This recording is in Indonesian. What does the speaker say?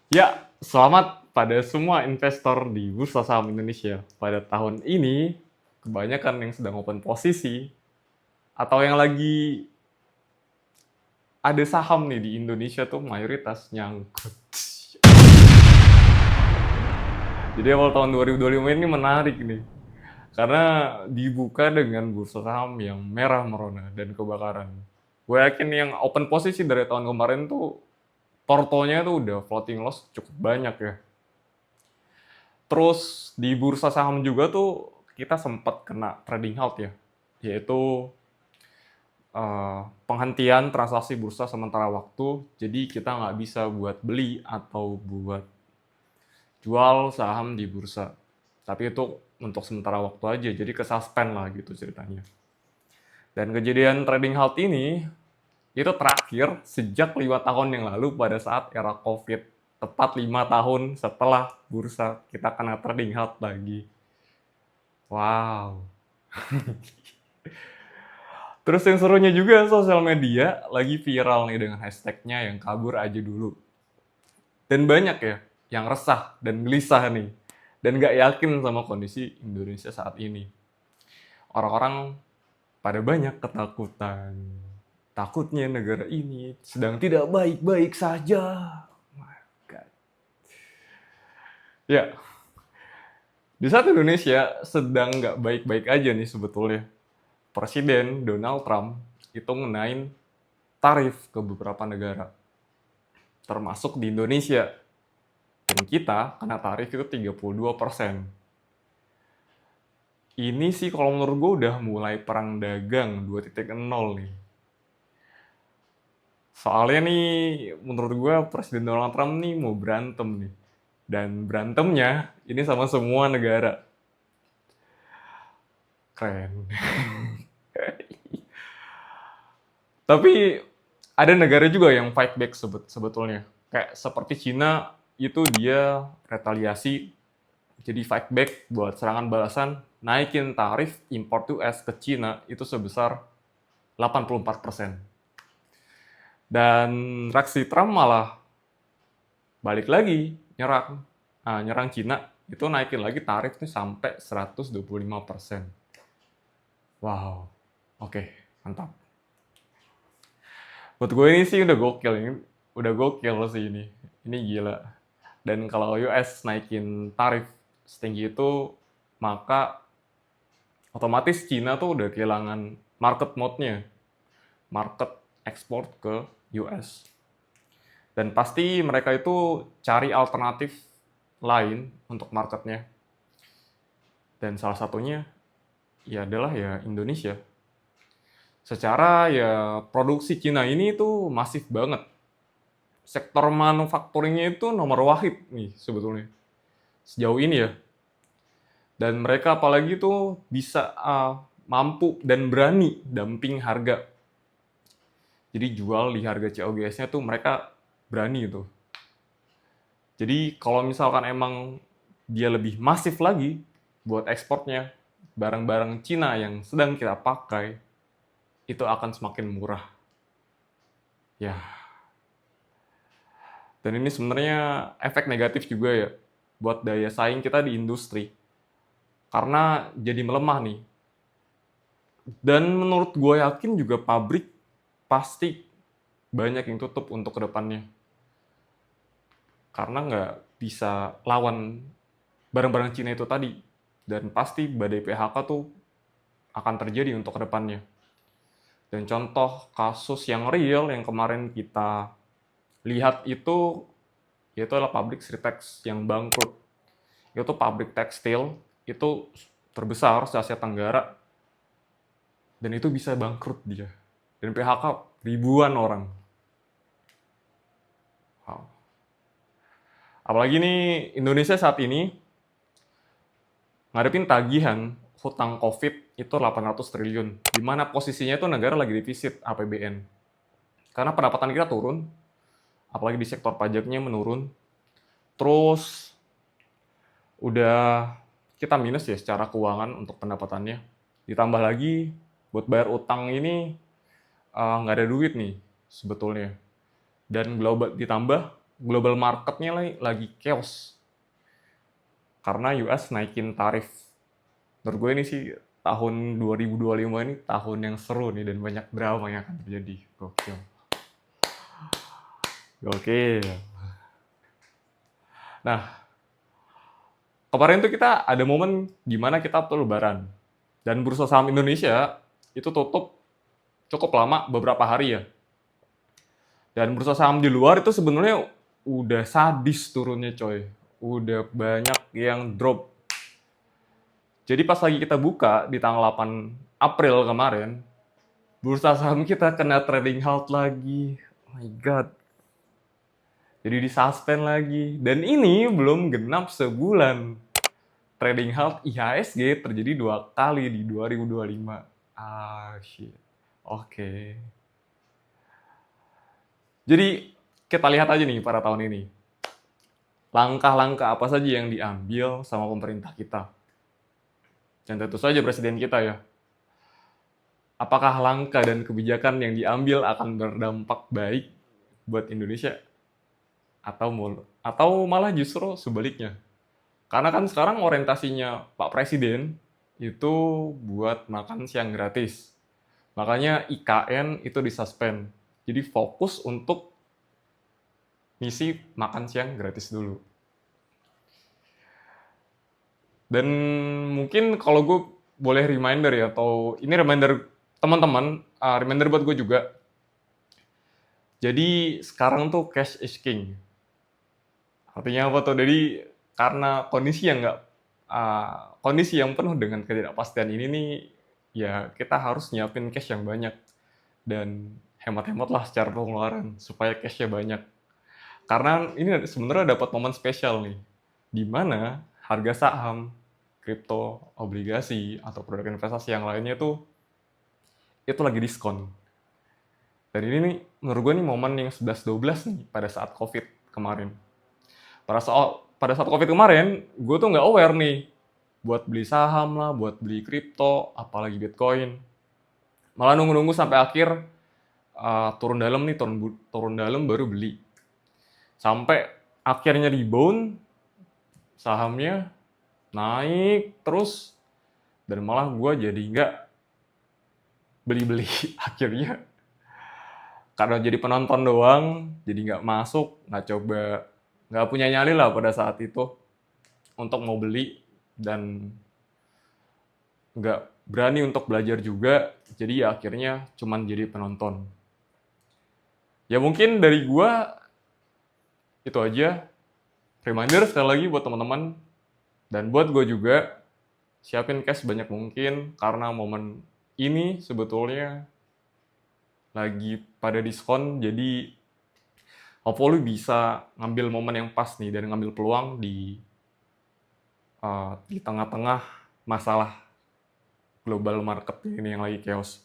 Ya, selamat pada semua investor di Bursa Saham Indonesia. Pada tahun ini, kebanyakan yang sedang open posisi atau yang lagi ada saham nih di Indonesia tuh mayoritas nyangkut. Jadi awal tahun 2025 ini menarik nih. Karena dibuka dengan bursa saham yang merah merona dan kebakaran. Gue yakin yang open posisi dari tahun kemarin tuh portonya tuh udah floating loss cukup banyak ya. Terus di bursa saham juga tuh kita sempat kena trading halt ya, yaitu penghentian transaksi bursa sementara waktu. Jadi kita nggak bisa buat beli atau buat jual saham di bursa. Tapi itu untuk sementara waktu aja, jadi kesuspend lah gitu ceritanya. Dan kejadian trading halt ini itu terakhir sejak 5 tahun yang lalu pada saat era COVID. Tepat 5 tahun setelah bursa kita kena trading halt lagi. Wow. Terus yang serunya juga sosial media lagi viral nih dengan hashtagnya yang kabur aja dulu. Dan banyak ya yang resah dan gelisah nih. Dan gak yakin sama kondisi Indonesia saat ini. Orang-orang pada banyak ketakutan. Takutnya negara ini sedang tidak baik-baik saja. Oh my God. Ya, di saat Indonesia sedang nggak baik-baik aja nih sebetulnya. Presiden Donald Trump itu ngenain tarif ke beberapa negara, termasuk di Indonesia. Dan kita kena tarif itu 32%. Ini sih kalau menurut gue udah mulai perang dagang 2.0 nih. Soalnya nih menurut gue Presiden Donald Trump nih mau berantem nih. Dan berantemnya ini sama semua negara. Keren. Tapi ada negara juga yang fight back sebetulnya. Kayak seperti Cina itu dia retaliasi jadi fight back buat serangan balasan naikin tarif import US ke Cina itu sebesar 84%. Dan reaksi Trump malah balik lagi nyerang Cina itu naikin lagi tarifnya sampai 125%. Wow, oke, mantap. Buat gue ini sih udah gokil sih ini gila. Dan kalau US naikin tarif setinggi itu, maka otomatis Cina tuh udah kehilangan market mode-nya, market ekspor ke US. Dan pasti mereka itu cari alternatif lain untuk marketnya. Dan salah satunya ya adalah ya Indonesia. Secara ya produksi Cina ini tuh masif banget. Sektor manufacturing-nya itu nomor wahid nih sebetulnya. Sejauh ini ya. Dan mereka apalagi tuh bisa mampu dan berani dumping harga. Jadi jual di harga COGS-nya tuh mereka berani itu. Jadi kalau misalkan emang dia lebih masif lagi buat ekspornya, barang-barang Cina yang sedang kita pakai, itu akan semakin murah. Ya, dan ini sebenarnya efek negatif juga ya buat daya saing kita di industri. Karena jadi melemah nih. Dan menurut gue yakin juga pabrik pasti banyak yang tutup untuk kedepannya. Karena nggak bisa lawan barang-barang Cina itu tadi. Dan pasti badai PHK tuh akan terjadi untuk kedepannya. Dan contoh kasus yang real yang kemarin kita lihat itu yaitu adalah pabrik Sritex yang bangkrut. Itu pabrik tekstil itu terbesar se Asia Tenggara dan itu bisa bangkrut dia. Dan PHK ribuan orang. Wow. Apalagi nih Indonesia saat ini ngadepin tagihan hutang COVID itu 800 triliun. Di mana posisinya itu negara lagi defisit APBN. Karena pendapatan kita turun, apalagi di sektor pajaknya menurun. Terus udah kita minus ya secara keuangan untuk pendapatannya. Ditambah lagi buat bayar utang ini nggak ada duit nih sebetulnya. Dan global ditambah global marketnya lagi chaos karena US naikin tarif. Menurut gue ini sih tahun 2025 ini tahun yang seru nih dan banyak drama yang akan terjadi. Gokil. Gokil. Nah, kemarin tuh kita ada momen di mana kita tuh lebaran. Dan bursa saham Indonesia itu tutup cukup lama, beberapa hari ya. Dan bursa saham di luar itu sebenarnya udah sadis turunnya coy. Udah banyak yang drop. Jadi pas lagi kita buka di tanggal 8 April kemarin, bursa saham kita kena trading halt lagi. Oh my god. Jadi disuspend lagi. Dan ini belum genap sebulan. Trading halt IHSG terjadi 2 kali di 2025. Ah, shit. Oke. Jadi kita lihat aja nih pada tahun ini. Langkah-langkah apa saja yang diambil sama pemerintah kita. Dan tentu saja presiden kita ya. Apakah langkah dan kebijakan yang diambil akan berdampak baik buat Indonesia? Atau malah justru sebaliknya? Karena kan sekarang orientasinya Pak Presiden itu buat makan siang gratis. Makanya IKN itu disuspend. Jadi fokus untuk misi makan siang gratis dulu. Dan mungkin kalau gue boleh reminder ya, atau ini reminder teman-teman, reminder buat gue juga. Jadi sekarang tuh cash is king. Artinya apa tuh? Jadi karena kondisi yang penuh dengan ketidakpastian ini nih, ya kita harus nyiapin cash yang banyak dan hemat-hemat lah secara pengeluaran supaya cashnya banyak. Karena ini sebenarnya dapat momen spesial nih, di mana harga saham, kripto, obligasi, atau produk investasi yang lainnya itu lagi diskon. Dan ini nih, menurut gue nih momen yang 11-12 nih pada saat COVID kemarin. Pada saat COVID kemarin, gue tuh nggak aware nih buat beli saham lah, buat beli kripto, apalagi Bitcoin. Malah nunggu-nunggu sampai akhir turun dalam baru beli. Sampai akhirnya rebound, sahamnya naik terus, dan malah gue jadi nggak beli-beli akhirnya. Karena jadi penonton doang, jadi nggak masuk, nggak punya nyali lah pada saat itu untuk mau beli, dan nggak berani untuk belajar juga, jadi ya akhirnya cuman jadi penonton. Ya mungkin dari gua itu aja, reminder sekali lagi buat teman-teman, dan buat gue juga, siapin cash sebanyak mungkin, karena momen ini sebetulnya lagi pada diskon, jadi hopefully bisa ngambil momen yang pas nih, dan ngambil peluang di tengah-tengah masalah global market ini yang lagi chaos.